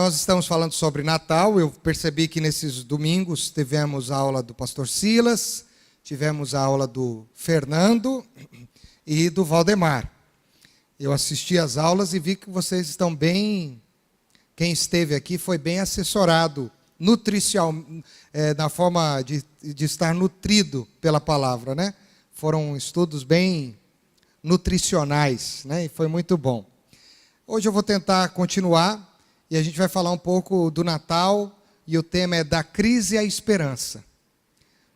nós estamos falando sobre Natal. Eu percebi que nesses domingos tivemos a aula do pastor Silas, tivemos a aula do Fernando e do Valdemar. Eu assisti às aulas e vi que vocês estão bem, quem esteve aqui foi bem assessorado, na forma de estar nutrido pela palavra, né? Foram estudos bem nutricionais, né? E foi muito bom. Hoje eu vou tentar continuar e a gente vai falar um pouco do Natal e o tema é da crise à esperança.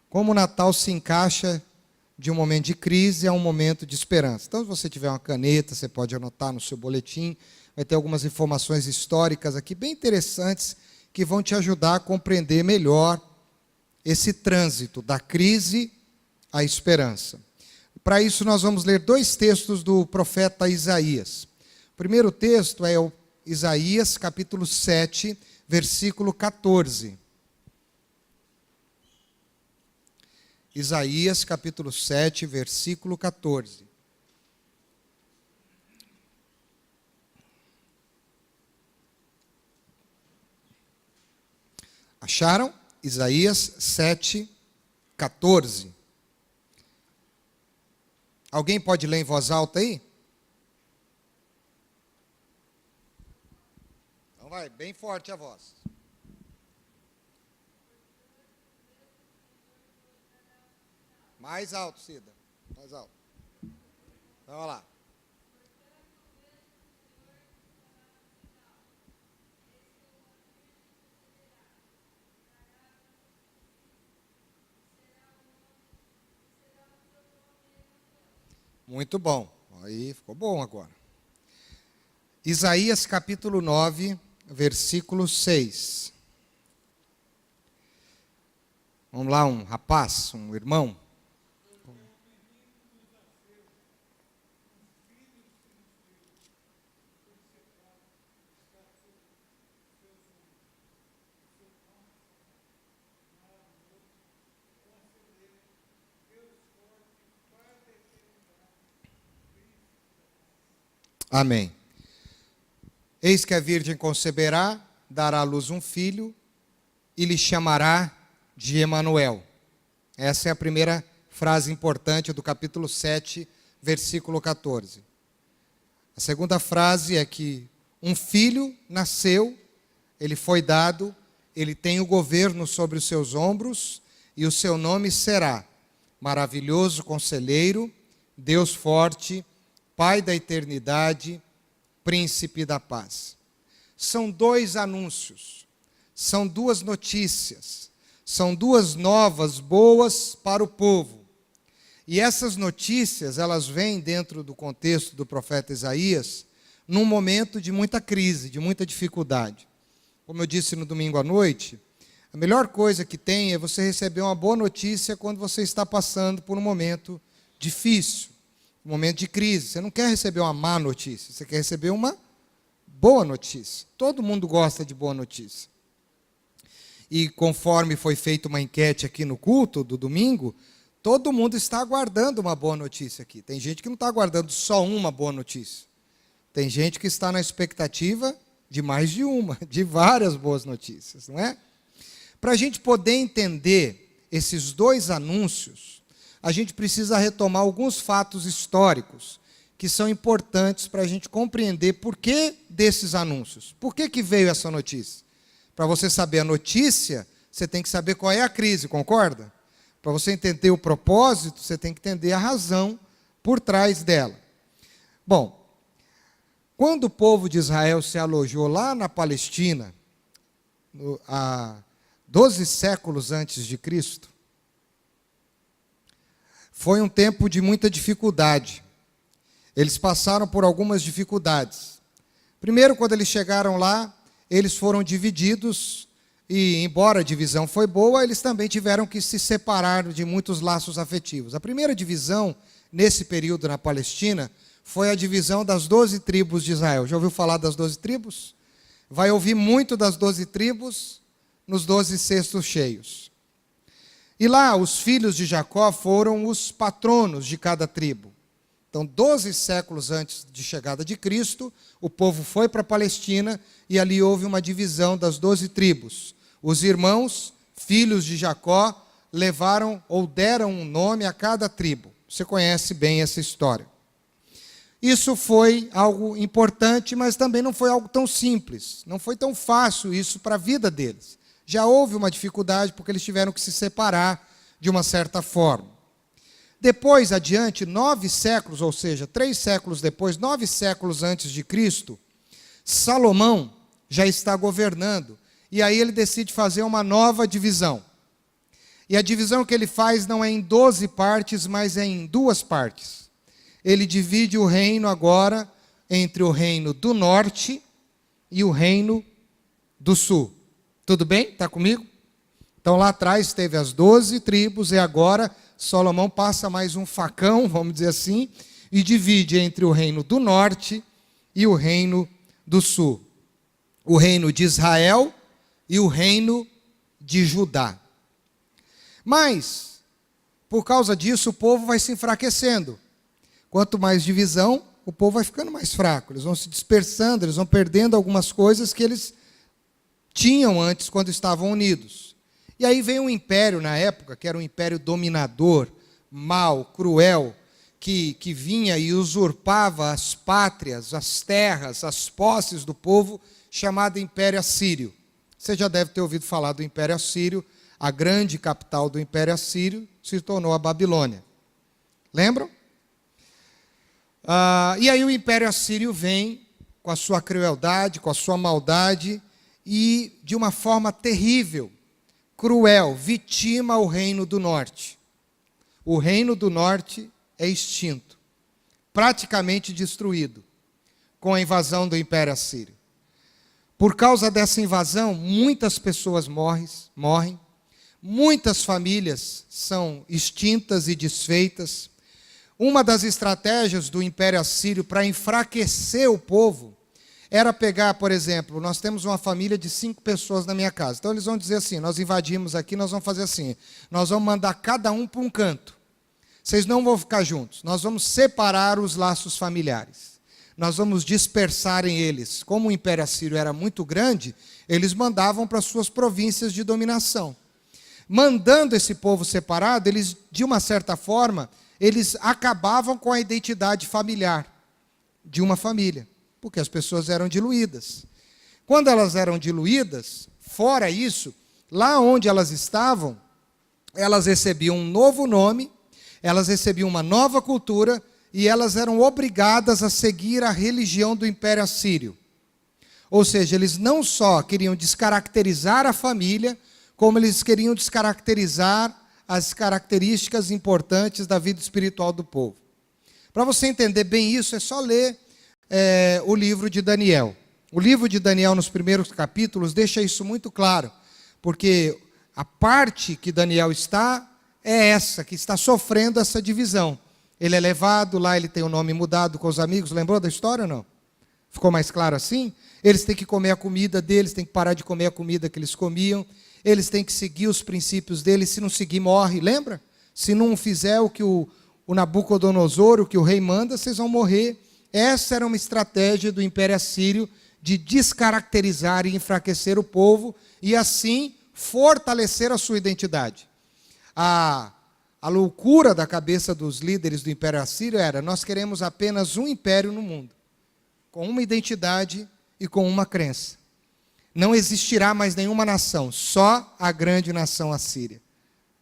Como o Natal se encaixa de um momento de crise a um momento de esperança. Então, se você tiver uma caneta, você pode anotar no seu boletim, vai ter algumas informações históricas aqui bem interessantes que vão te ajudar a compreender melhor esse trânsito da crise à esperança. Para isso, nós vamos ler dois textos do profeta Isaías. O primeiro texto é o Isaías, capítulo 7, versículo 14. Isaías, capítulo 7, versículo 14. Acharam? Isaías 7, 14. Alguém pode ler em voz alta aí? Então vai, bem forte a voz. Mais alto, Cida. Mais alto. Então, vamos lá. Muito bom. Aí ficou bom agora. Isaías capítulo 9, versículo 6. Vamos lá, um rapaz, um irmão. Amém. Eis que a virgem conceberá, dará à luz um filho, e lhe chamará de Emanuel. Essa é a primeira frase importante do capítulo 7, versículo 14. A segunda frase é que um filho nasceu, ele foi dado, ele tem o governo sobre os seus ombros, e o seu nome será Maravilhoso Conselheiro, Deus Forte, Pai da Eternidade, Príncipe da Paz. São dois anúncios, são duas notícias, são duas novas boas para o povo. E essas notícias, elas vêm dentro do contexto do profeta Isaías, num momento de muita crise, de muita dificuldade. Como eu disse no domingo à noite, a melhor coisa que tem é você receber uma boa notícia quando você está passando por um momento difícil. Um momento de crise, você não quer receber uma má notícia, você quer receber uma boa notícia. Todo mundo gosta de boa notícia. E conforme foi feita uma enquete aqui no culto do domingo, todo mundo está aguardando uma boa notícia aqui. Tem gente que não está aguardando só uma boa notícia. Tem gente que está na expectativa de mais de uma, de várias boas notícias, não é? Para a gente poder entender esses dois anúncios, a gente precisa retomar alguns fatos históricos que são importantes para a gente compreender por que desses anúncios. Por que veio essa notícia? Para você saber a notícia, você tem que saber qual é a crise, concorda? Para você entender o propósito, você tem que entender a razão por trás dela. Bom, quando o povo de Israel se alojou lá na Palestina, há 12 séculos antes de Cristo, foi um tempo de muita dificuldade. Eles passaram por algumas dificuldades. Primeiro, quando eles chegaram lá, eles foram divididos, e embora a divisão foi boa, eles também tiveram que se separar de muitos laços afetivos. A primeira divisão, nesse período na Palestina, foi a divisão das 12 tribos de Israel. Já ouviu falar das 12 tribos? Vai ouvir muito das 12 tribos nos 12 cestos cheios. E lá, os filhos de Jacó foram os patronos de cada tribo. Então, Então, 12 séculos antes de chegada de Cristo, o povo foi para a Palestina e ali houve uma divisão das 12 tribos. Os irmãos, filhos de Jacó, levaram ou deram um nome a cada tribo. Você conhece bem essa história. Isso foi algo importante, mas também não foi algo tão simples. Não foi tão fácil isso para a vida deles. Já houve uma dificuldade porque eles tiveram que se separar de uma certa forma. Depois, adiante, 9 séculos, ou seja, 3 séculos depois, 9 séculos antes de Cristo, Salomão já está governando. E aí ele decide fazer uma nova divisão. E a divisão que ele faz não é em 12 partes, mas é em 2 partes. Ele divide o reino agora entre o reino do norte e o reino do sul. Tudo bem? Está comigo? Então lá atrás teve as 12 tribos e agora Salomão passa mais um facão, vamos dizer assim, e divide entre o reino do norte e o reino do sul. O reino de Israel e o reino de Judá. Mas, por causa disso, o povo vai se enfraquecendo. Quanto mais divisão, o povo vai ficando mais fraco. Eles vão se dispersando, eles vão perdendo algumas coisas que eles tinham antes quando estavam unidos. E aí vem um império na época, que era um império dominador, mau, cruel, que vinha e usurpava as pátrias, as terras, as posses do povo, chamado Império Assírio. Você já deve ter ouvido falar do Império Assírio. A grande capital do Império Assírio se tornou a Babilônia. Lembram? E aí o Império Assírio vem com a sua crueldade, com a sua maldade e de uma forma terrível, cruel, vitima o reino do norte. O reino do norte é extinto, praticamente destruído, com a invasão do Império Assírio. Por causa dessa invasão, muitas pessoas morrem, muitas famílias são extintas e desfeitas. Uma das estratégias do Império Assírio para enfraquecer o povo era pegar, por exemplo, nós temos uma família de 5 pessoas na minha casa. Então eles vão dizer assim, nós invadimos aqui, nós vamos fazer assim, nós vamos mandar cada um para um canto. Vocês não vão ficar juntos, nós vamos separar os laços familiares. Nós vamos dispersar eles. Como o Império Assírio era muito grande, eles mandavam para suas províncias de dominação. Mandando esse povo separado, eles, de uma certa forma, eles acabavam com a identidade familiar de uma família, porque as pessoas eram diluídas. Quando elas eram diluídas, fora isso, lá onde elas estavam, elas recebiam um novo nome, elas recebiam uma nova cultura e elas eram obrigadas a seguir a religião do Império Assírio. Ou seja, eles não só queriam descaracterizar a família, como eles queriam descaracterizar as características importantes da vida espiritual do povo. Para você entender bem isso, é só ler o livro de Daniel. O livro de Daniel, nos primeiros capítulos, deixa isso muito claro, porque a parte que Daniel está é essa, que está sofrendo essa divisão. Ele é levado, lá ele tem o nome mudado com os amigos, lembrou da história ou não? Ficou mais claro assim? Eles têm que comer a comida deles, têm que parar de comer a comida que eles comiam, eles têm que seguir os princípios deles, se não seguir, morre, lembra? Se não fizer o que o Nabucodonosor, o que o rei manda, vocês vão morrer. Essa era uma estratégia do Império Assírio de descaracterizar e enfraquecer o povo e assim fortalecer a sua identidade. A loucura da cabeça dos líderes do Império Assírio era: nós queremos apenas um império no mundo, com uma identidade e com uma crença. Não existirá mais nenhuma nação, só a grande nação assíria.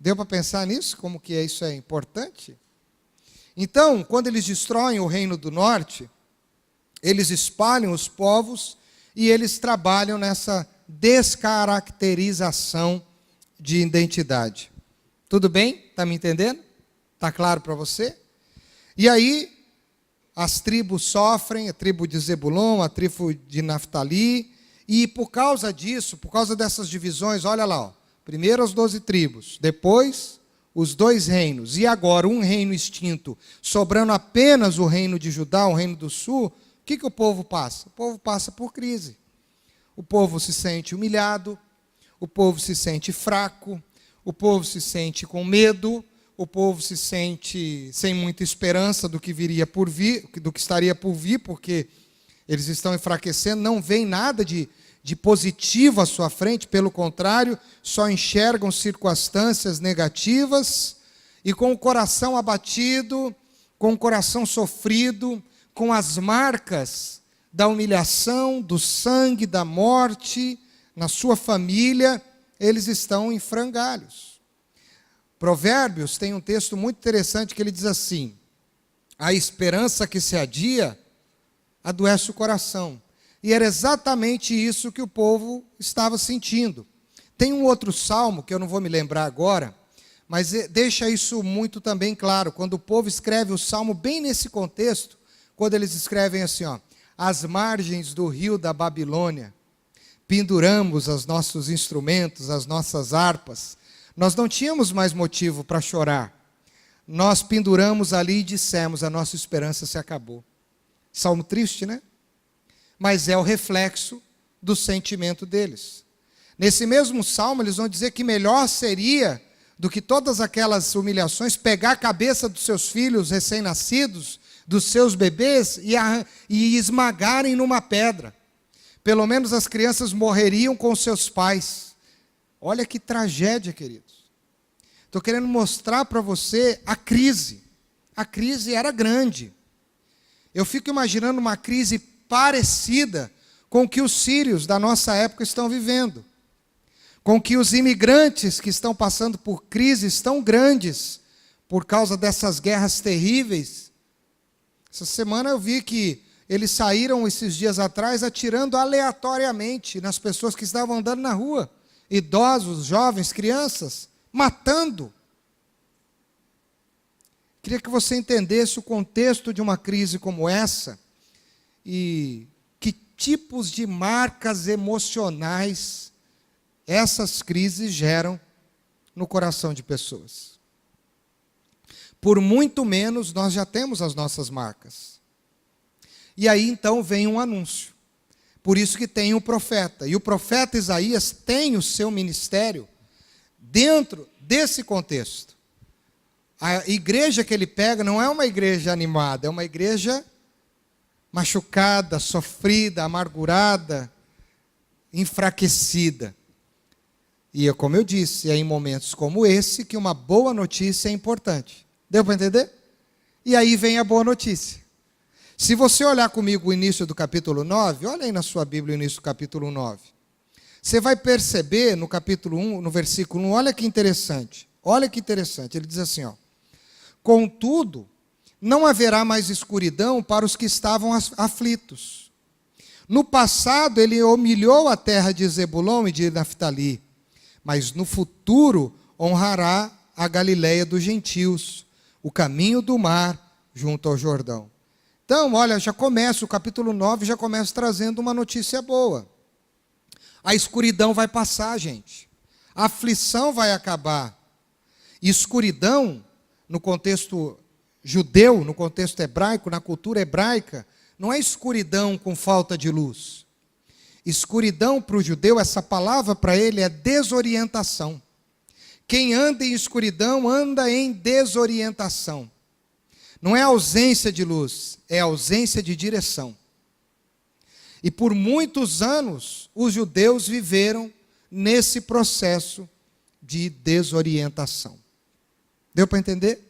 Deu para pensar nisso? Como que isso é importante? Então, quando eles destroem o reino do norte, eles espalham os povos e eles trabalham nessa descaracterização de identidade. Tudo bem? Está me entendendo? Está claro para você? E aí, as tribos sofrem, a tribo de Zebulon, a tribo de Naftali, e por causa disso, por causa dessas divisões, olha lá, ó, primeiro as 12 tribos, depois os 2 reinos, e agora um reino extinto, sobrando apenas o reino de Judá, o reino do sul, o que o povo passa? O povo passa por crise. O povo se sente humilhado, o povo se sente fraco, o povo se sente com medo, o povo se sente sem muita esperança do que viria por vir, do que estaria por vir, porque eles estão enfraquecendo, não veem nada de positivo à sua frente, pelo contrário, só enxergam circunstâncias negativas, e com o coração abatido, com o coração sofrido, com as marcas da humilhação, do sangue, da morte, na sua família, eles estão em frangalhos. Provérbios tem um texto muito interessante que ele diz assim: a esperança que se adia adoece o coração. E era exatamente isso que o povo estava sentindo. Tem um outro salmo, que eu não vou me lembrar agora, mas deixa isso muito também claro, quando o povo escreve o salmo bem nesse contexto, quando eles escrevem assim, ó: às margens do rio da Babilônia, penduramos os nossos instrumentos, as nossas harpas. Nós não tínhamos mais motivo para chorar. Nós penduramos ali e dissemos: a nossa esperança se acabou. Salmo triste, né? Mas é o reflexo do sentimento deles. Nesse mesmo salmo, eles vão dizer que melhor seria do que todas aquelas humilhações pegar a cabeça dos seus filhos recém-nascidos, dos seus bebês, e esmagarem numa pedra. Pelo menos as crianças morreriam com seus pais. Olha que tragédia, queridos. Estou querendo mostrar para você a crise. A crise era grande. Eu fico imaginando uma crise parecida com o que os sírios da nossa época estão vivendo. Com que os imigrantes que estão passando por crises tão grandes, por causa dessas guerras terríveis. Essa semana eu vi que eles saíram esses dias atrás atirando aleatoriamente nas pessoas que estavam andando na rua. Idosos, jovens, crianças, matando. Queria que você entendesse o contexto de uma crise como essa e que tipos de marcas emocionais essas crises geram no coração de pessoas. Por muito menos nós já temos as nossas marcas. E aí então vem um anúncio. Por isso que tem o profeta. E o profeta Isaías tem o seu ministério dentro desse contexto. A igreja que ele pega não é uma igreja animada, é uma igreja machucada, sofrida, amargurada, enfraquecida. E como eu disse, é em momentos como esse que uma boa notícia é importante. Deu para entender? E aí vem a boa notícia. Se você olhar comigo o início do capítulo 9, olha aí na sua Bíblia o início do capítulo 9. Você vai perceber no capítulo 1, no versículo 1, olha que interessante. Olha que interessante, ele diz assim, ó: contudo, não haverá mais escuridão para os que estavam aflitos. No passado ele humilhou a terra de Zebulon e de Naftali, mas no futuro honrará a Galileia dos gentios, o caminho do mar junto ao Jordão. Então, olha, já começa, o capítulo 9 já começa trazendo uma notícia boa. A escuridão vai passar, gente. A aflição vai acabar. Escuridão, no contexto judeu, no contexto hebraico, na cultura hebraica, não é escuridão com falta de luz. Escuridão para o judeu, essa palavra para ele é desorientação. Quem anda em escuridão anda em desorientação. Não é ausência de luz, é ausência de direção. E por muitos anos, os judeus viveram nesse processo de desorientação. Deu para entender?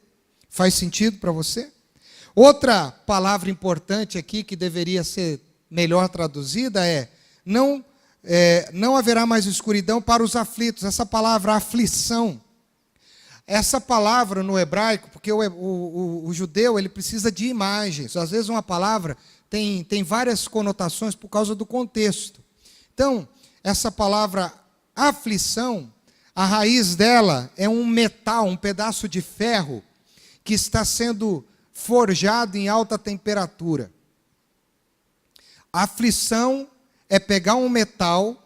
Faz sentido para você? Outra palavra importante aqui, que deveria ser melhor traduzida, é não haverá mais escuridão para os aflitos. Essa palavra aflição. Essa palavra no hebraico, porque o judeu ele precisa de imagens. Às vezes uma palavra tem várias conotações por causa do contexto. Então, essa palavra aflição, a raiz dela é um metal, um pedaço de ferro, que está sendo forjado em alta temperatura. A aflição é pegar um metal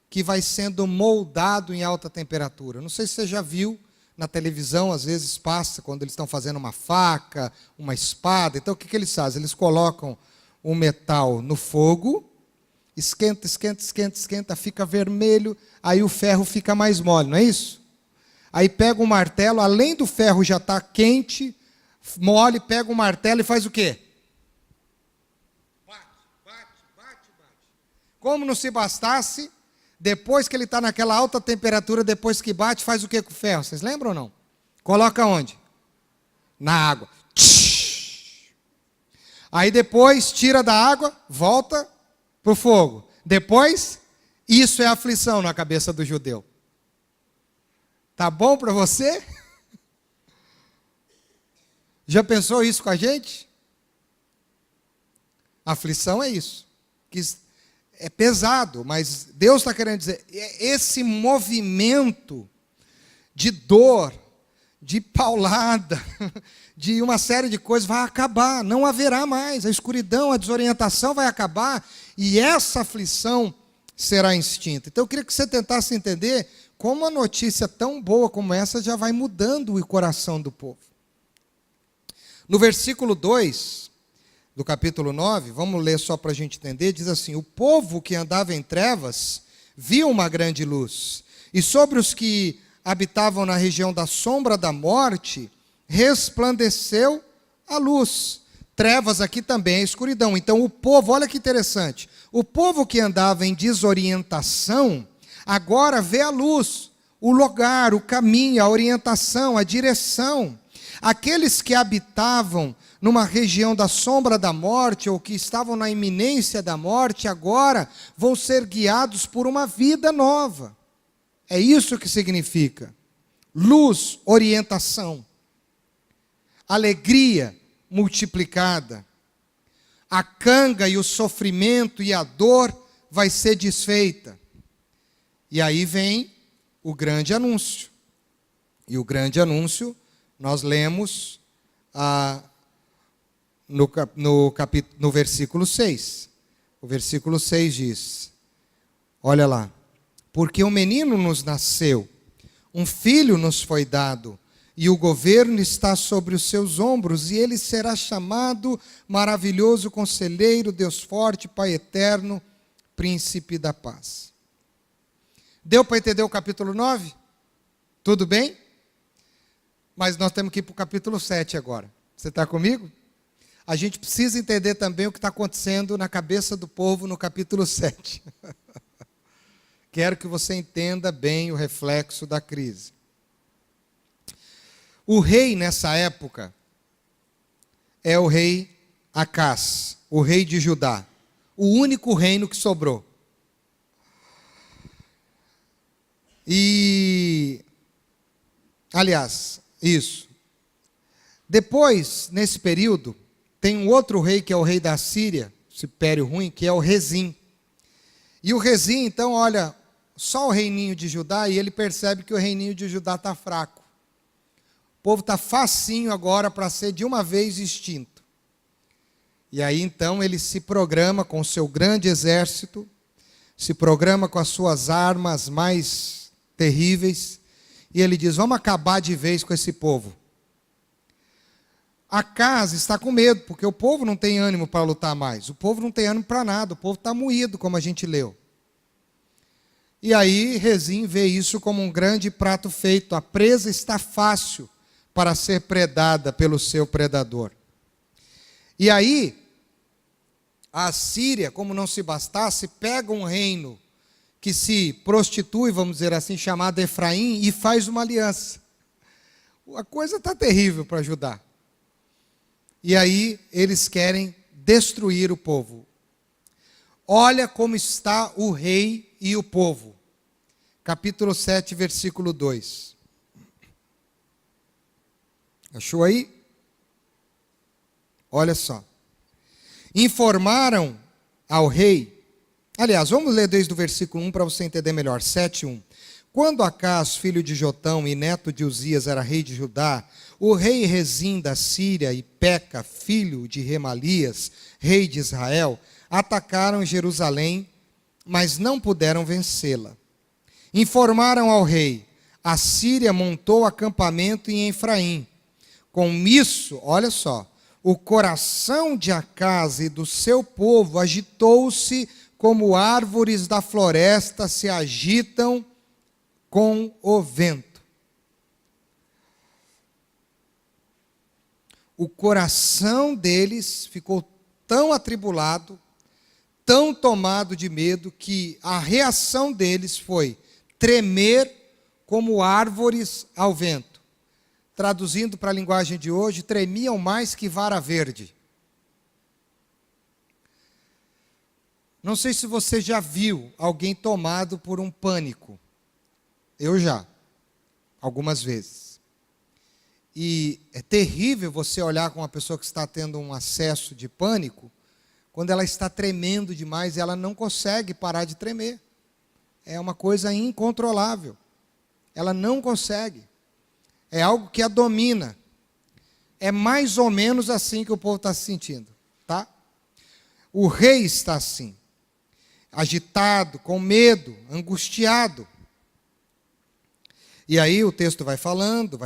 que vai sendo moldado em alta temperatura. Não sei se você já viu na televisão, às vezes passa, quando eles estão fazendo uma faca, uma espada. Então, o que eles fazem? Eles colocam o metal no fogo, esquenta, esquenta, esquenta, esquenta, fica vermelho, aí o ferro fica mais mole, não é isso? Aí pega um martelo, além do ferro já está quente, mole, pega um martelo e faz o quê? Bate, bate, bate, bate. Como não se bastasse, depois que ele está naquela alta temperatura, depois que bate, faz o quê com o ferro? Vocês lembram ou não? Coloca onde? Na água. Aí depois tira da água, volta para o fogo. Depois, isso é aflição na cabeça do judeu. Tá bom para você? Já pensou isso com a gente? Aflição é isso. Que é pesado, mas Deus está querendo dizer, esse movimento de dor, de paulada, de uma série de coisas vai acabar, não haverá mais. A escuridão, a desorientação vai acabar e essa aflição será extinta. Então eu queria que você tentasse entender como uma notícia tão boa como essa já vai mudando o coração do povo. No versículo 2 do capítulo 9, vamos ler só para a gente entender, diz assim: o povo que andava em trevas viu uma grande luz, e sobre os que habitavam na região da sombra da morte, resplandeceu a luz. Trevas aqui também é escuridão. Então o povo, olha que interessante, o povo que andava em desorientação, agora vê a luz, o lugar, o caminho, a orientação, a direção. Aqueles que habitavam numa região da sombra da morte, ou que estavam na iminência da morte, agora vão ser guiados por uma vida nova. É isso que significa. Luz, orientação. Alegria multiplicada. A canga e o sofrimento e a dor vai ser desfeita. E aí vem o grande anúncio. E o grande anúncio nós lemos no versículo 6. O versículo 6 diz, olha lá, porque um menino nos nasceu, um filho nos foi dado, e o governo está sobre os seus ombros, e ele será chamado Maravilhoso Conselheiro, Deus Forte, Pai Eterno, Príncipe da Paz. Deu para entender o capítulo 9? Tudo bem? Mas nós temos que ir para o capítulo 7 agora. Você está comigo? A gente precisa entender também o que está acontecendo na cabeça do povo no capítulo 7. Quero que você entenda bem o reflexo da crise. O rei nessa época é o rei Acás, o rei de Judá, o único reino que sobrou. Isso. Depois, nesse período, tem um outro rei que é o rei da Síria, esse império ruim, que é o Rezim. E o Rezim, então, olha, só o reininho de Judá, e ele percebe que o reininho de Judá está fraco. O povo está facinho agora para ser de uma vez extinto. E aí, então, ele se programa com o seu grande exército, se programa com as suas armas mais terríveis, e ele diz, vamos acabar de vez com esse povo. Acás está com medo, porque o povo não tem ânimo para lutar mais. O povo não tem ânimo para nada, o povo está moído, como a gente leu. E aí Rezim vê isso como um grande prato feito. A presa está fácil para ser predada pelo seu predador. E aí, a Síria, como não se bastasse, pega um reino que se prostitui, vamos dizer assim, chamado Efraim, e faz uma aliança. A coisa está terrível para Judá. E aí eles querem destruir o povo. Olha como está o rei e o povo. Capítulo 7, versículo 2. Achou aí? Olha só. Informaram ao rei. Aliás, vamos ler desde o versículo 1 para você entender melhor. 7:1. Quando Acás, filho de Jotão e neto de Uzias, era rei de Judá, o rei Rezim da Síria e Peca, filho de Remalias, rei de Israel, atacaram Jerusalém, mas não puderam vencê-la. Informaram ao rei, a Síria montou acampamento em Efraim. Com isso, olha só, o coração de Acás e do seu povo agitou-se como árvores da floresta se agitam com o vento. o coração deles ficou tão atribulado, tão tomado de medo, que a reação deles foi tremer como árvores ao vento. Traduzindo para a linguagem de hoje, tremiam mais que vara verde. Não sei se você já viu alguém tomado por um pânico. Eu já, algumas vezes. E é terrível você olhar com uma pessoa que está tendo um acesso de pânico, quando ela está tremendo demais e ela não consegue parar de tremer. É uma coisa incontrolável. Ela não consegue. É algo que a domina. É mais ou menos assim que o povo está se sentindo, tá? O rei está assim, agitado, com medo, angustiado. E aí o texto vai falando,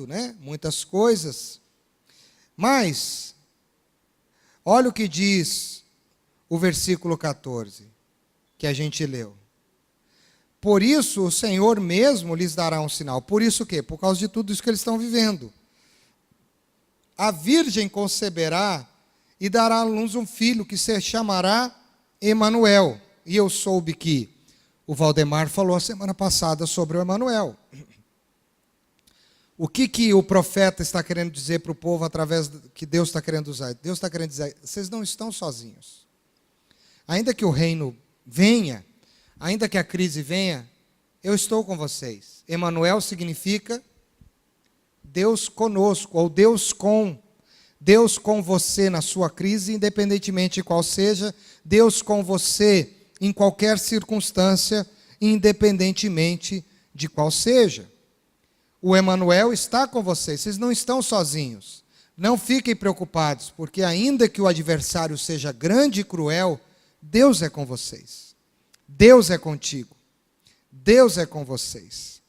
né? Muitas coisas. Mas, olha o que diz o versículo 14, que a gente leu. Por isso o Senhor mesmo lhes dará um sinal. Por isso o quê? Por causa de tudo isso que eles estão vivendo. A virgem conceberá e dará à luz um filho que se chamará Emanuel. E eu soube que o Valdemar falou a semana passada sobre o Emanuel. O que o profeta está querendo dizer para o povo através que Deus está querendo usar? Deus está querendo dizer, vocês não estão sozinhos. Ainda que o reino venha, ainda que a crise venha, eu estou com vocês. Emanuel significa Deus conosco, ou Deus com você na sua crise, independentemente de qual seja, Deus com você em qualquer circunstância, independentemente de qual seja. O Emanuel está com vocês, vocês não estão sozinhos. Não fiquem preocupados, porque ainda que o adversário seja grande e cruel, Deus é com vocês. Deus é contigo. Deus é com vocês.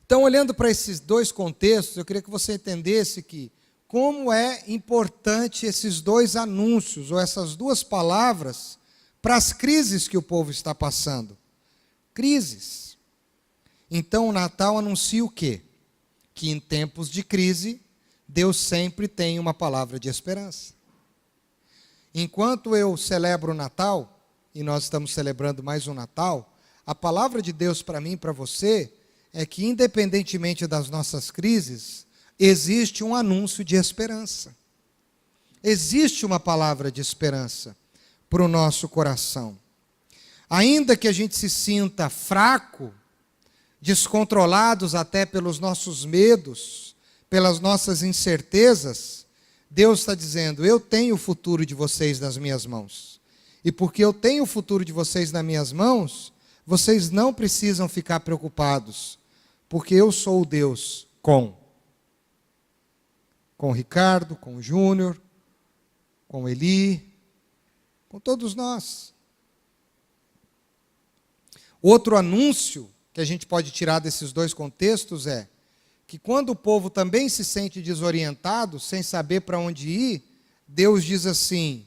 Então, olhando para esses dois contextos, eu queria que você entendesse que como é importante esses dois anúncios, ou essas duas palavras, para as crises que o povo está passando. Crises. Então, o Natal anuncia o quê? Que em tempos de crise, Deus sempre tem uma palavra de esperança. Enquanto eu celebro o Natal, e nós estamos celebrando mais um Natal, a palavra de Deus para mim e para você é que, independentemente das nossas crises, existe um anúncio de esperança. Existe uma palavra de esperança para o nosso coração. Ainda que a gente se sinta fraco, descontrolados até pelos nossos medos, pelas nossas incertezas, Deus está dizendo, eu tenho o futuro de vocês nas minhas mãos. E porque eu tenho o futuro de vocês nas minhas mãos, vocês não precisam ficar preocupados, porque eu sou o Deus com o Ricardo, com o Júnior, com o Eli, com todos nós. Outro anúncio que a gente pode tirar desses dois contextos é que quando o povo também se sente desorientado, sem saber para onde ir, Deus diz assim,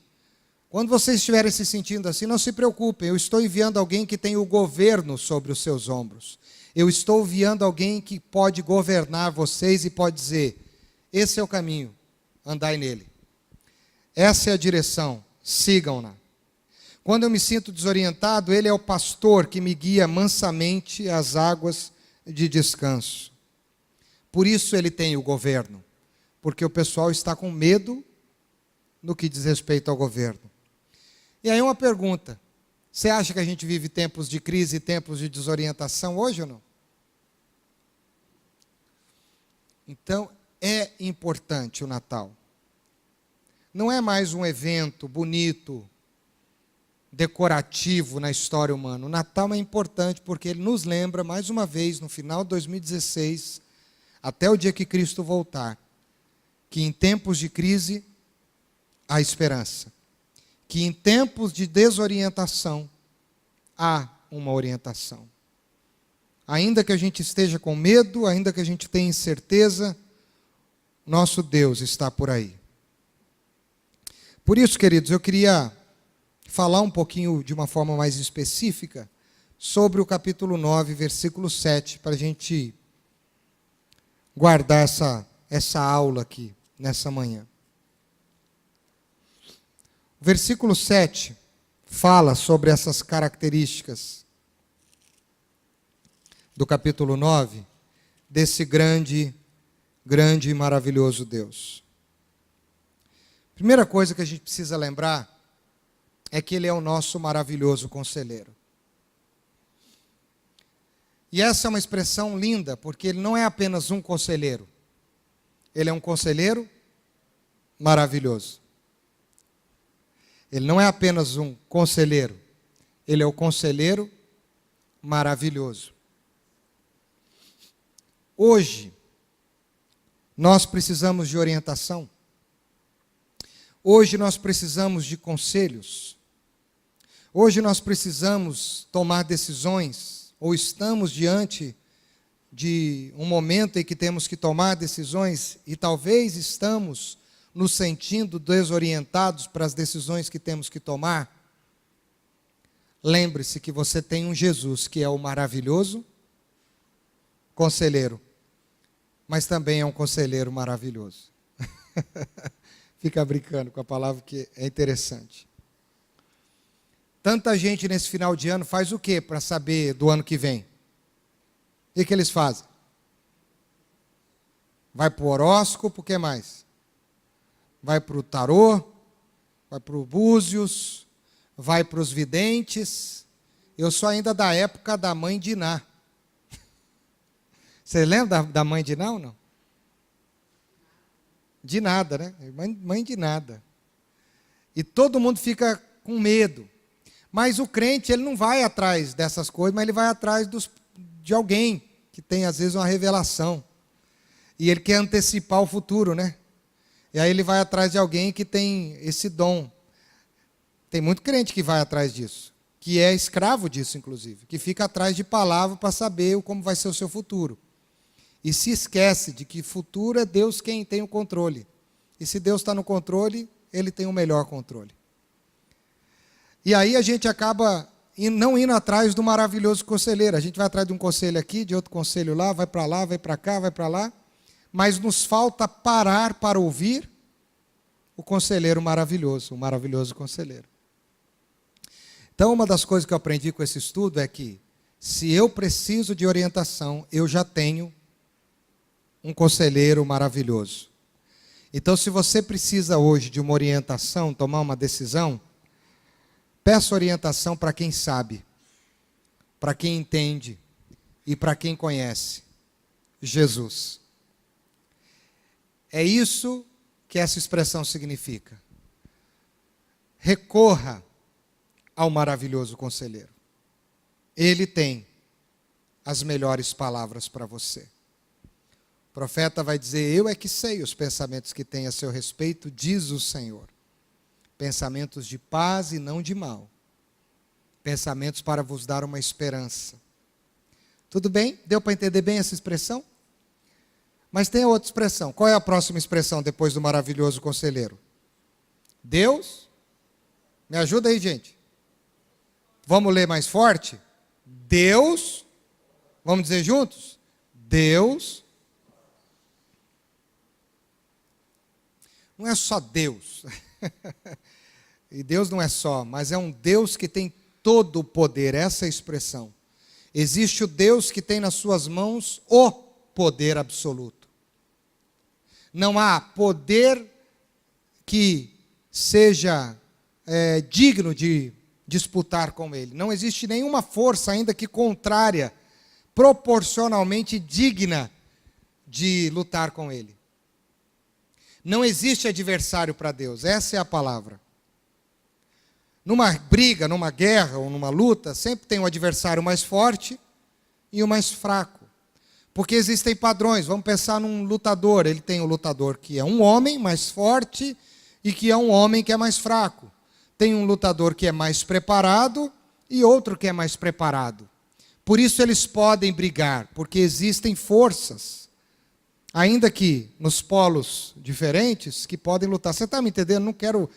quando vocês estiverem se sentindo assim, não se preocupem, eu estou enviando alguém que tem o governo sobre os seus ombros. Eu estou enviando alguém que pode governar vocês e pode dizer, esse é o caminho, andai nele. Essa é a direção, sigam-na. Quando eu me sinto desorientado, ele é o pastor que me guia mansamente às águas de descanso. Por isso ele tem o governo, porque o pessoal está com medo no que diz respeito ao governo. E aí uma pergunta, você acha que a gente vive tempos de crise e tempos de desorientação hoje ou não? Então, é importante o Natal. Não é mais um evento bonito, decorativo na história humana. O Natal é importante porque ele nos lembra, mais uma vez, no final de 2016, até o dia que Cristo voltar, que em tempos de crise, há esperança. Que em tempos de desorientação, há uma orientação. Ainda que a gente esteja com medo, ainda que a gente tenha incerteza, nosso Deus está por aí. Por isso, queridos, eu queria falar um pouquinho de uma forma mais específica sobre o capítulo 9, versículo 7, para a gente guardar essa aula aqui, nessa manhã. O versículo 7 fala sobre essas características do capítulo 9, desse grande e maravilhoso Deus. Primeira coisa que a gente precisa lembrar é que Ele é o nosso maravilhoso conselheiro. E essa é uma expressão linda, porque Ele não é apenas um conselheiro. Ele é um conselheiro maravilhoso. Ele não é apenas um conselheiro. Ele é o conselheiro maravilhoso. Hoje, nós precisamos de orientação. Hoje nós precisamos de conselhos. Hoje nós precisamos tomar decisões, ou estamos diante de um momento em que temos que tomar decisões, e talvez estamos nos sentindo desorientados para as decisões que temos que tomar. Lembre-se que você tem um Jesus que é o maravilhoso conselheiro, mas também é um conselheiro maravilhoso. Fica brincando com a palavra que é interessante. Tanta gente nesse final de ano faz o quê para saber do ano que vem? O que eles fazem? Vai para o horóscopo, o que mais? Vai para o tarô, vai para o búzios, vai para os videntes. Eu sou ainda da época da mãe Diná. Você lembra da mãe Diná ou não? De nada, né? Mãe de nada. E todo mundo fica com medo. Mas o crente, ele não vai atrás dessas coisas, mas ele vai atrás de alguém que tem, às vezes, uma revelação. E ele quer antecipar o futuro, né? E aí ele vai atrás de alguém que tem esse dom. Tem muito crente que vai atrás disso, que é escravo disso, inclusive, que fica atrás de palavra para saber como vai ser o seu futuro. E se esquece de que futuro é Deus quem tem o controle. E se Deus está no controle, Ele tem o melhor controle. E aí a gente acaba não indo atrás do maravilhoso conselheiro. A gente vai atrás de um conselho aqui, de outro conselho lá, vai para cá, vai para lá. Mas nos falta parar para ouvir o conselheiro maravilhoso, o maravilhoso conselheiro. Então, uma das coisas que eu aprendi com esse estudo é que, se eu preciso de orientação, eu já tenho um conselheiro maravilhoso. Então, se você precisa hoje de uma orientação, tomar uma decisão, peça orientação para quem sabe, para quem entende e para quem conhece Jesus. É isso que essa expressão significa. Recorra ao maravilhoso conselheiro. Ele tem as melhores palavras para você. O profeta vai dizer: eu é que sei os pensamentos que tem a seu respeito, diz o Senhor. Pensamentos de paz e não de mal. Pensamentos para vos dar uma esperança. Tudo bem? Deu para entender bem essa expressão? Mas tem outra expressão. Qual é a próxima expressão depois do maravilhoso conselheiro? Deus? Me ajuda aí, gente. Vamos ler mais forte? Deus. Vamos dizer juntos? Deus. Não é só Deus. E Deus não é só, mas é um Deus que tem todo o poder. Essa é a expressão. Existe o Deus que tem nas suas mãos o poder absoluto. Não há poder que seja digno de disputar com ele. Não existe nenhuma força, ainda que contrária, proporcionalmente digna de lutar com ele. Não existe adversário para Deus, essa é a palavra. Numa briga, numa guerra ou numa luta, sempre tem um adversário mais forte e o mais fraco. Porque existem padrões. Vamos pensar num lutador. Ele tem um lutador que é um homem mais forte e que é um homem que é mais fraco. Tem um lutador que é mais preparado e outro que é mais preparado. Por isso eles podem brigar, porque existem forças, ainda que nos polos diferentes, que podem lutar. Você está me entendendo? Não quero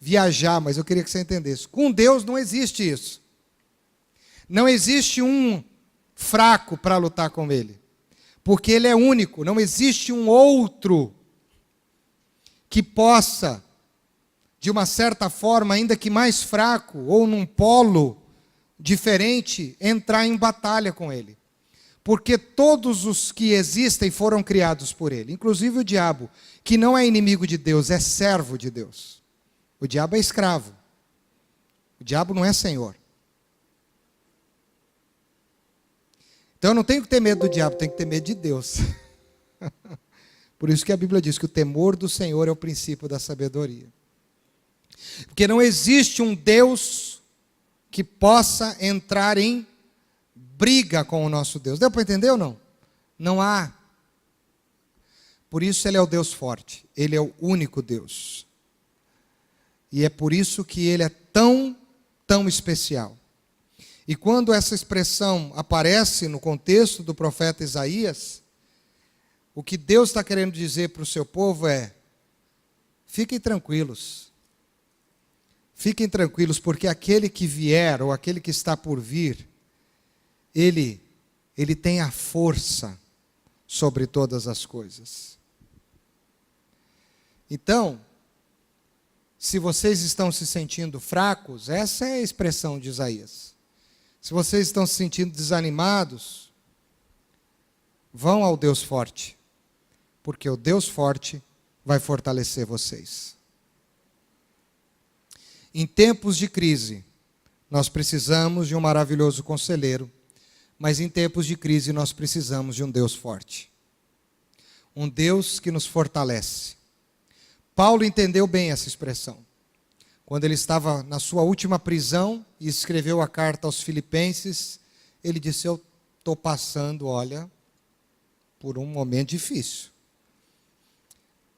viajar, mas eu queria que você entendesse. Com Deus não existe isso. Não existe um fraco para lutar com Ele. Porque ele é único, não existe um outro que possa, de uma certa forma, ainda que mais fraco, ou num polo diferente, entrar em batalha com ele. Porque todos os que existem foram criados por ele, inclusive o diabo, que não é inimigo de Deus, é servo de Deus. O diabo é escravo. O diabo não é senhor. Então eu não tenho que ter medo do diabo, tenho que ter medo de Deus. Por isso que a Bíblia diz que o temor do Senhor é o princípio da sabedoria. Porque não existe um Deus que possa entrar em briga com o nosso Deus. Deu para entender ou não? Não há. Por isso ele é o Deus forte. Ele é o único Deus. E é por isso que ele é tão especial. E quando essa expressão aparece no contexto do profeta Isaías, o que Deus está querendo dizer para o seu povo é: fiquem tranquilos. Fiquem tranquilos, porque aquele que vier, ou aquele que está por vir, ele tem a força sobre todas as coisas. Então, se vocês estão se sentindo fracos, essa é a expressão de Isaías. Se vocês estão se sentindo desanimados, vão ao Deus forte, porque o Deus forte vai fortalecer vocês. Em tempos de crise, nós precisamos de um maravilhoso conselheiro, mas em tempos de crise nós precisamos de um Deus forte. Um Deus que nos fortalece. Paulo entendeu bem essa expressão. Quando ele estava na sua última prisão e escreveu a carta aos Filipenses, ele disse: eu estou passando, olha, por um momento difícil.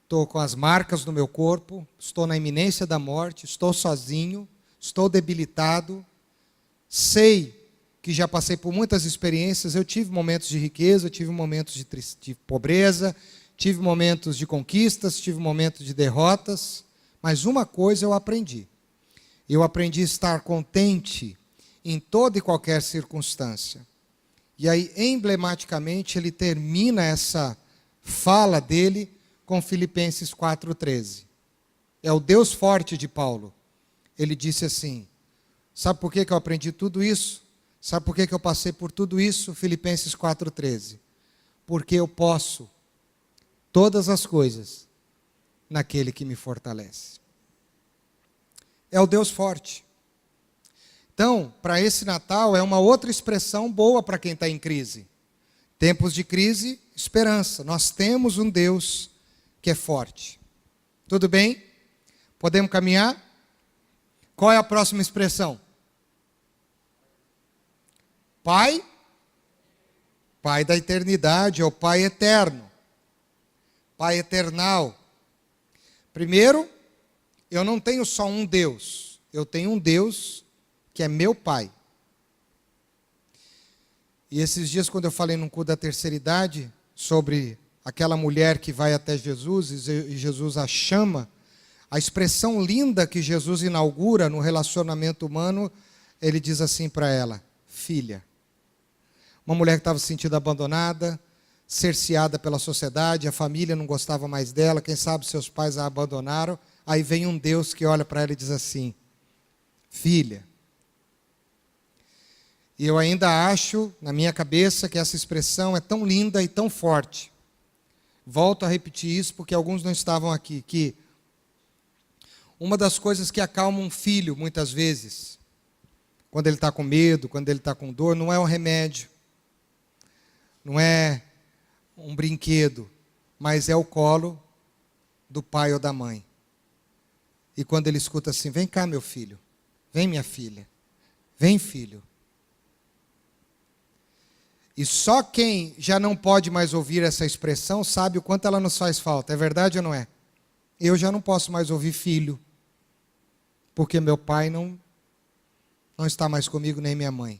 Estou com as marcas no meu corpo, estou na iminência da morte, estou sozinho, estou debilitado, sei que já passei por muitas experiências, eu tive momentos de riqueza, eu tive momentos de pobreza, tive momentos de conquistas, tive momentos de derrotas, mas uma coisa eu aprendi. Eu aprendi a estar contente em toda e qualquer circunstância. E aí, emblematicamente, ele termina essa fala dele com Filipenses 4,13. É o Deus forte de Paulo. Ele disse assim: sabe por que eu aprendi tudo isso? Sabe por que eu passei por tudo isso? Filipenses 4,13. Porque eu posso todas as coisas naquele que me fortalece. É o Deus forte. Então, para esse Natal, é uma outra expressão boa para quem está em crise. Tempos de crise, esperança. Nós temos um Deus que é forte. Tudo bem? Podemos caminhar? Qual é a próxima expressão? Pai? Pai da eternidade, é o Pai eterno. Pai eternal. Primeiro, eu não tenho só um Deus. Eu tenho um Deus que é meu Pai. E esses dias, quando eu falei num culto da terceira idade, sobre aquela mulher que vai até Jesus e Jesus a chama, a expressão linda que Jesus inaugura no relacionamento humano, ele diz assim para ela: filha. Uma mulher que estava se sentindo abandonada, cerceada pela sociedade, a família não gostava mais dela, quem sabe seus pais a abandonaram. Aí vem um Deus que olha para ela e diz assim: filha. E eu ainda acho, na minha cabeça, que essa expressão é tão linda e tão forte. Volto a repetir isso porque alguns não estavam aqui, que uma das coisas que acalma um filho, muitas vezes, quando ele está com medo, quando ele está com dor, não é um remédio, não é um brinquedo, mas é o colo do pai ou da mãe. E quando ele escuta assim: vem cá, meu filho, vem, minha filha, vem, filho. E só quem já não pode mais ouvir essa expressão sabe o quanto ela nos faz falta. É verdade ou não é? Eu já não posso mais ouvir filho, porque meu pai não está mais comigo, nem minha mãe.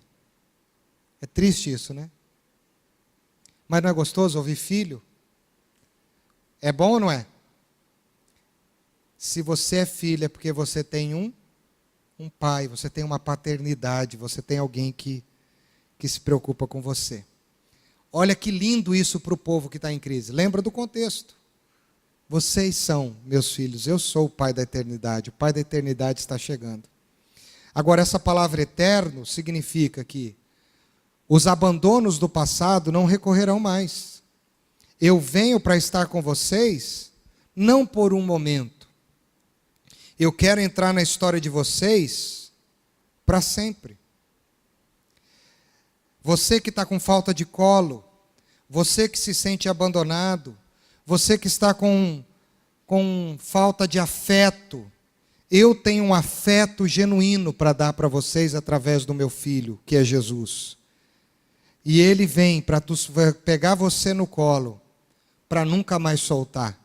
É triste isso, né? Mas não é gostoso ouvir filho? É bom ou não é? Se você é filho, é porque você tem um pai, você tem uma paternidade, você tem alguém que se preocupa com você. olha que lindo isso para o povo que está em crise. Lembra do contexto. Vocês são meus filhos, eu sou o Pai da eternidade, o Pai da eternidade está chegando. Agora, essa palavra eterno significa que os abandonos do passado não recorrerão mais. Eu venho para estar com vocês, não por um momento. Eu quero entrar na história de vocês para sempre. Você que está com falta de colo, você que se sente abandonado, você que está com falta de afeto, eu tenho um afeto genuíno para dar para vocês através do meu Filho, que é Jesus. E Ele vem para pegar você no colo, para nunca mais soltar.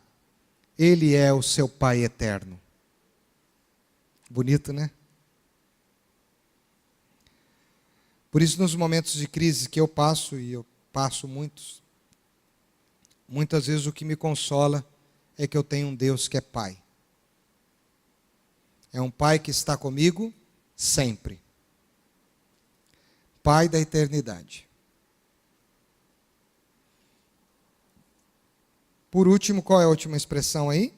Ele é o seu Pai eterno. Bonito, né? Por isso, nos momentos de crise que eu passo, e eu passo muitas vezes o que me consola é que eu tenho um Deus que é Pai. É um Pai que está comigo sempre. Pai da eternidade. Por último, qual é a última expressão aí?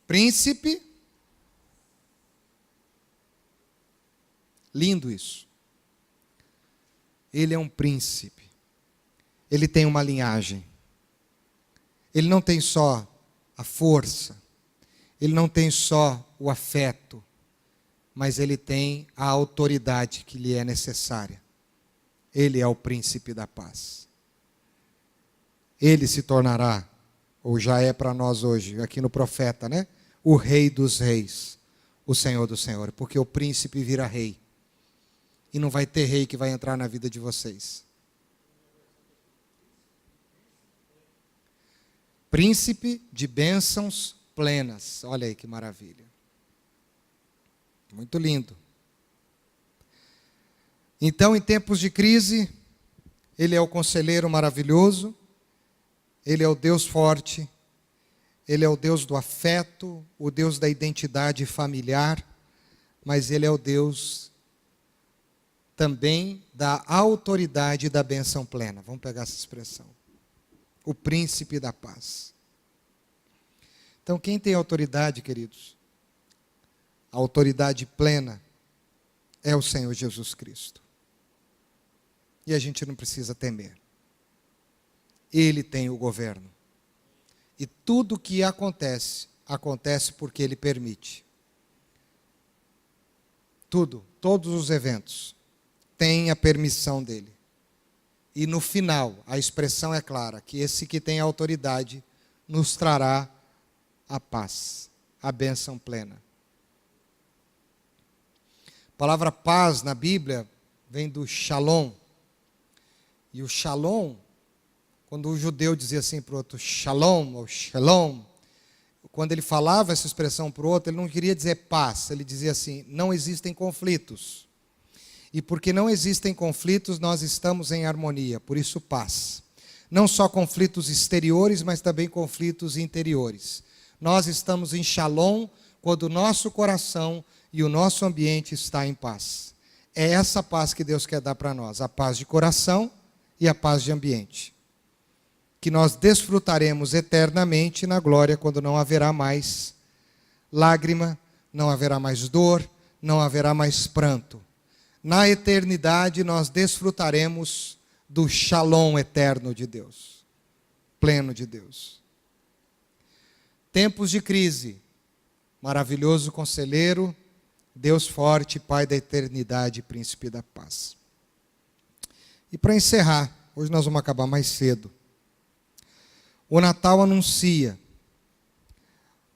Príncipe. Lindo isso. Ele é um príncipe. Ele tem uma linhagem. Ele não tem só a força. Ele não tem só o afeto. Mas ele tem a autoridade que lhe é necessária. Ele é o príncipe da paz. Ele se tornará, ou já é para nós hoje, aqui no profeta, né? O Rei dos Reis, o Senhor do Senhor. Porque o príncipe vira rei. E não vai ter rei que vai entrar na vida de vocês. Príncipe de bênçãos plenas. Olha aí que maravilha. Muito lindo. Então, em tempos de crise, Ele é o conselheiro maravilhoso, Ele é o Deus forte, Ele é o Deus do afeto, o Deus da identidade familiar, mas Ele é o Deus também da autoridade e da bênção plena. Vamos pegar essa expressão. O príncipe da paz. Então, quem tem autoridade, queridos? A autoridade plena é o Senhor Jesus Cristo. E a gente não precisa temer. Ele tem o governo. E tudo que acontece, acontece porque Ele permite. Tudo, todos os eventos, têm a permissão dEle. E no final, a expressão é clara, que esse que tem a autoridade nos trará a paz, a bênção plena. A palavra paz na Bíblia vem do shalom. E o shalom, quando o judeu dizia assim para o outro, shalom ou shalom, quando ele falava essa expressão para o outro, ele não queria dizer paz, ele dizia assim, não existem conflitos. E porque não existem conflitos, nós estamos em harmonia, por isso paz. Não só conflitos exteriores, mas também conflitos interiores. Nós estamos em shalom quando o nosso coração e o nosso ambiente está em paz. É essa paz que Deus quer dar para nós, a paz de coração e a paz de ambiente. Que nós desfrutaremos eternamente na glória quando não haverá mais lágrima, não haverá mais dor, não haverá mais pranto. Na eternidade nós desfrutaremos do shalom eterno de Deus, pleno de Deus. Tempos de crise, maravilhoso conselheiro, Deus forte, Pai da eternidade, Príncipe da paz. E para encerrar, hoje nós vamos acabar mais cedo. O Natal anuncia,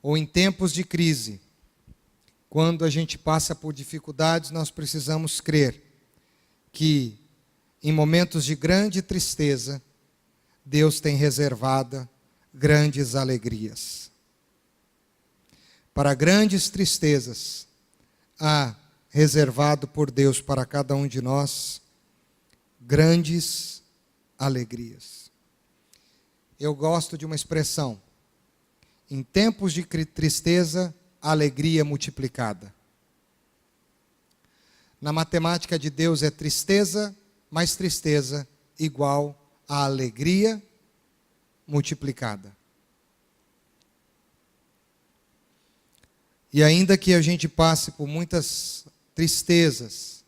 ou em tempos de crise, quando a gente passa por dificuldades, nós precisamos crer que, em momentos de grande tristeza, Deus tem reservado grandes alegrias. Para grandes tristezas, há reservado por Deus para cada um de nós grandes alegrias. Eu gosto de uma expressão, em tempos de tristeza, alegria multiplicada. Na matemática de Deus é tristeza, mais tristeza, igual a alegria multiplicada. E ainda que a gente passe por muitas tristezas,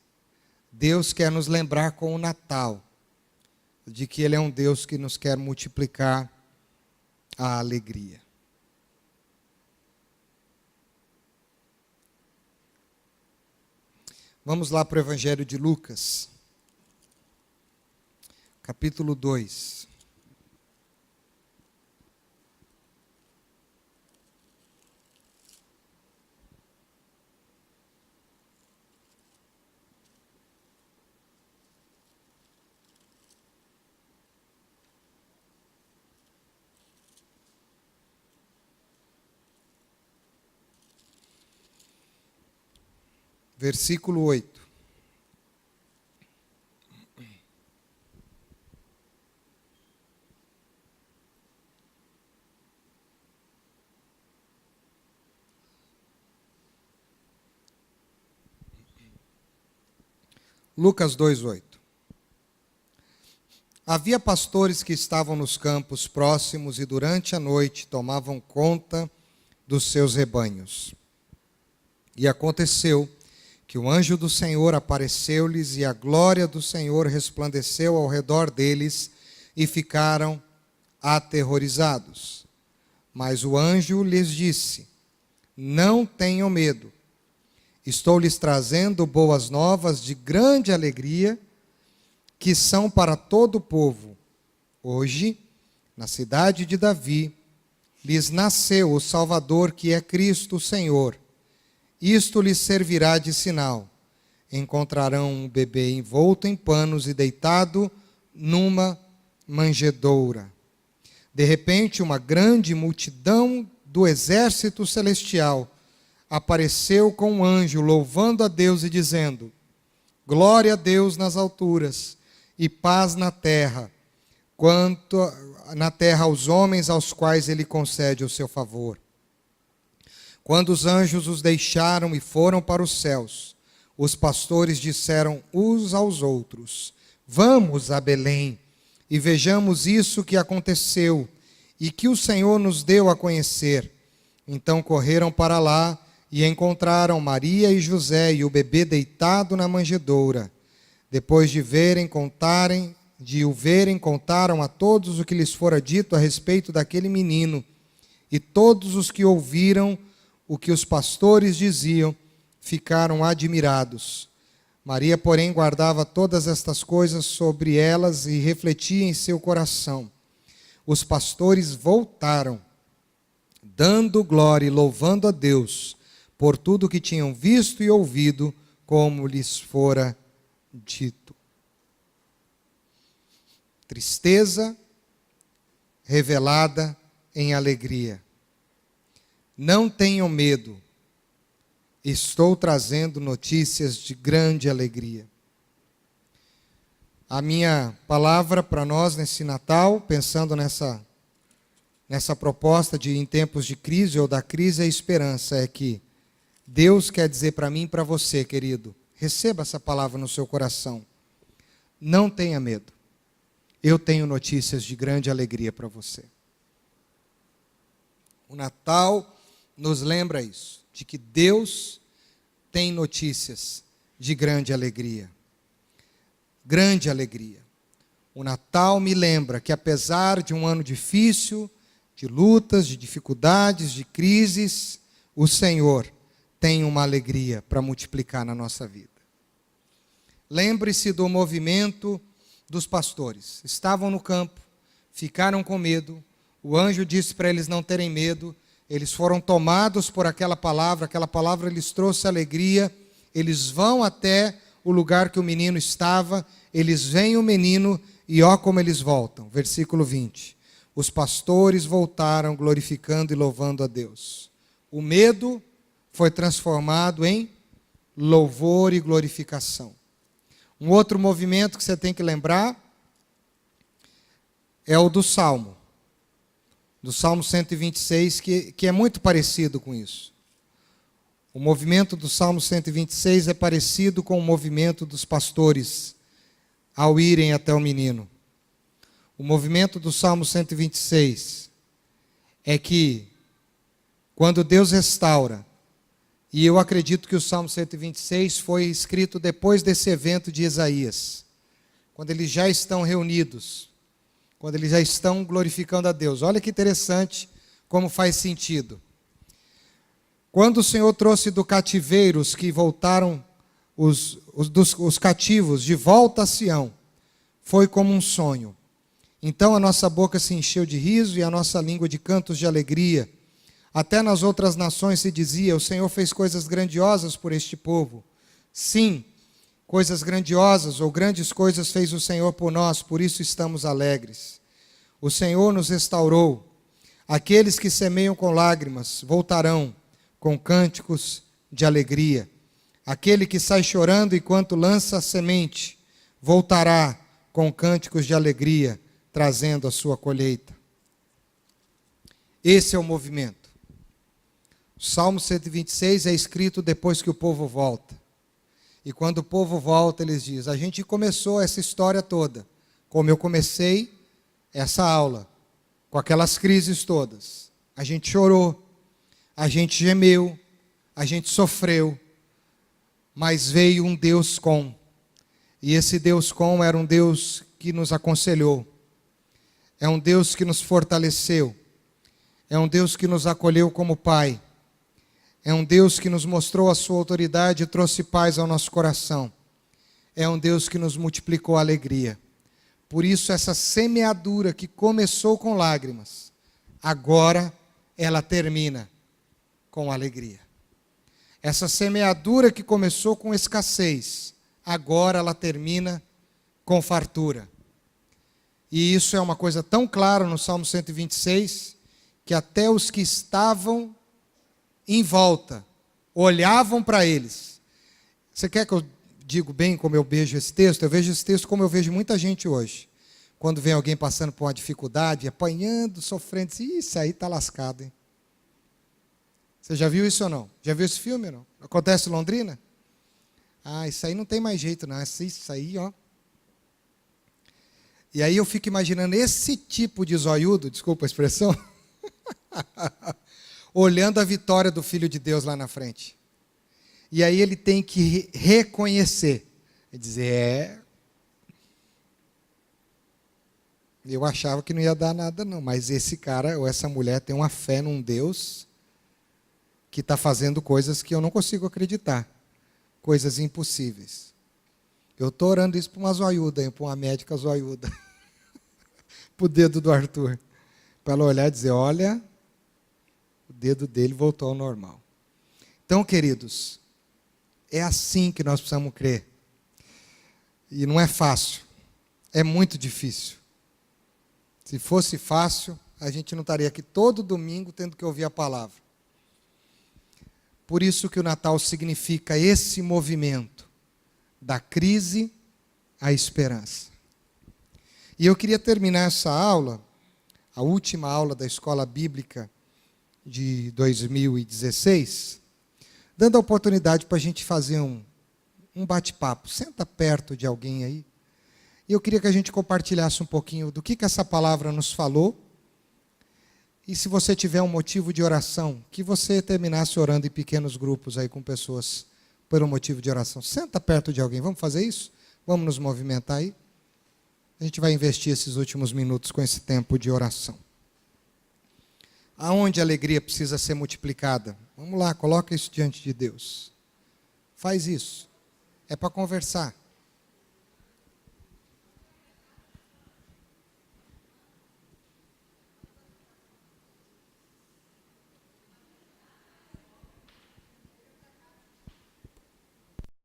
Deus quer nos lembrar com o Natal de que Ele é um Deus que nos quer multiplicar a alegria. Vamos lá para o Evangelho de Lucas, capítulo 2. Versículo 8. Lucas 2:8. Havia pastores que estavam nos campos próximos e durante a noite tomavam conta dos seus rebanhos. E aconteceu que o anjo do Senhor apareceu-lhes e a glória do Senhor resplandeceu ao redor deles e ficaram aterrorizados. Mas o anjo lhes disse: não tenham medo. Estou lhes trazendo boas novas de grande alegria, que são para todo o povo. Hoje, na cidade de Davi, lhes nasceu o Salvador, que é Cristo o Senhor. Isto lhes servirá de sinal. Encontrarão um bebê envolto em panos e deitado numa manjedoura. De repente, uma grande multidão do exército celestial apareceu com um anjo, louvando a Deus e dizendo: glória a Deus nas alturas e paz na terra, quanto na terra aos homens aos quais Ele concede o seu favor. Quando os anjos os deixaram e foram para os céus, os pastores disseram uns aos outros: vamos a Belém e vejamos isso que aconteceu e que o Senhor nos deu a conhecer. Então correram para lá e encontraram Maria e José e o bebê deitado na manjedoura. Depois de o verem, contaram a todos o que lhes fora dito a respeito daquele menino. E todos os que ouviram o que os pastores diziam ficaram admirados. Maria, porém, guardava todas estas coisas sobre elas e refletia em seu coração. Os pastores voltaram, dando glória e louvando a Deus por tudo o que tinham visto e ouvido, como lhes fora dito. Tristeza revelada em alegria. Não tenham medo. Estou trazendo notícias de grande alegria. A minha palavra para nós nesse Natal, pensando nessa proposta de em tempos de crise ou da crise, a esperança é que Deus quer dizer para mim e para você, querido, receba essa palavra no seu coração. Não tenha medo. Eu tenho notícias de grande alegria para você. O Natal nos lembra isso, de que Deus tem notícias de grande alegria. Grande alegria. O Natal me lembra que apesar de um ano difícil, de lutas, de dificuldades, de crises, o Senhor tem uma alegria para multiplicar na nossa vida. Lembre-se do movimento dos pastores. Estavam no campo, ficaram com medo, o anjo disse para eles não terem medo, eles foram tomados por aquela palavra lhes trouxe alegria, eles vão até o lugar que o menino estava, eles veem o menino e ó como eles voltam. Versículo 20. Os pastores voltaram glorificando e louvando a Deus. O medo foi transformado em louvor e glorificação. Um outro movimento que você tem que lembrar é o do Salmo. Do Salmo 126, que é muito parecido com isso. O movimento do Salmo 126 é parecido com o movimento dos pastores ao irem até o menino. O movimento do Salmo 126 é que, quando Deus restaura, e eu acredito que o Salmo 126 foi escrito depois desse evento de Isaías, quando eles já estão reunidos, quando eles já estão glorificando a Deus. Olha que interessante como faz sentido. Quando o Senhor trouxe do cativeiro os que voltaram, os cativos de volta a Sião, foi como um sonho. Então a nossa boca se encheu de riso e a nossa língua de cantos de alegria. Até nas outras nações se dizia: o Senhor fez coisas grandiosas por este povo. Sim, coisas grandiosas ou grandes coisas fez o Senhor por nós, por isso estamos alegres. O Senhor nos restaurou. Aqueles que semeiam com lágrimas voltarão com cânticos de alegria. Aquele que sai chorando enquanto lança a semente voltará com cânticos de alegria, trazendo a sua colheita. Esse é o movimento. O Salmo 126 é escrito depois que o povo volta. E quando o povo volta, eles dizem: a gente começou essa história toda, como eu comecei essa aula, com aquelas crises todas. A gente chorou, a gente gemeu, a gente sofreu, mas veio um Deus com. E esse Deus com era um Deus que nos aconselhou. É um Deus que nos fortaleceu. É um Deus que nos acolheu como Pai. É um Deus que nos mostrou a sua autoridade e trouxe paz ao nosso coração. É um Deus que nos multiplicou a alegria. Por isso, essa semeadura que começou com lágrimas, agora ela termina com alegria. Essa semeadura que começou com escassez, agora ela termina com fartura. E isso é uma coisa tão clara no Salmo 126, que até os que estavam em volta olhavam para eles. Você quer que eu diga bem como eu vejo esse texto? Eu vejo esse texto como eu vejo muita gente hoje. Quando vem alguém passando por uma dificuldade, apanhando, sofrendo, isso aí está lascado, hein? Você já viu isso ou não? Já viu esse filme ou não? Acontece em Londrina? Ah, isso aí não tem mais jeito não, isso aí, ó. E aí eu fico imaginando esse tipo de zoiudo, desculpa a expressão, olhando a vitória do Filho de Deus lá na frente. E aí ele tem que reconhecer, e dizer: eu achava que não ia dar nada não, mas esse cara ou essa mulher tem uma fé num Deus que está fazendo coisas que eu não consigo acreditar, coisas impossíveis. Eu estou orando isso para uma zoiuda, para uma médica zoiuda, para o dedo do Arthur, para ela olhar e dizer: olha, o dedo dele voltou ao normal. Então, queridos, é assim que nós precisamos crer. E não é fácil, é muito difícil. Se fosse fácil, a gente não estaria aqui todo domingo tendo que ouvir a palavra. Por isso que o Natal significa esse movimento da crise à esperança. E eu queria terminar essa aula, a última aula da Escola Bíblica de 2016, dando a oportunidade para a gente fazer um bate-papo. Senta perto de alguém aí. E eu queria que a gente compartilhasse um pouquinho do que essa palavra nos falou. E se você tiver um motivo de oração, que você terminasse orando em pequenos grupos aí com pessoas por um motivo de oração. Senta perto de alguém. Vamos fazer isso? Vamos nos movimentar aí? A gente vai investir esses últimos minutos com esse tempo de oração. Aonde a alegria precisa ser multiplicada? Vamos lá, coloca isso diante de Deus. Faz isso. É para conversar.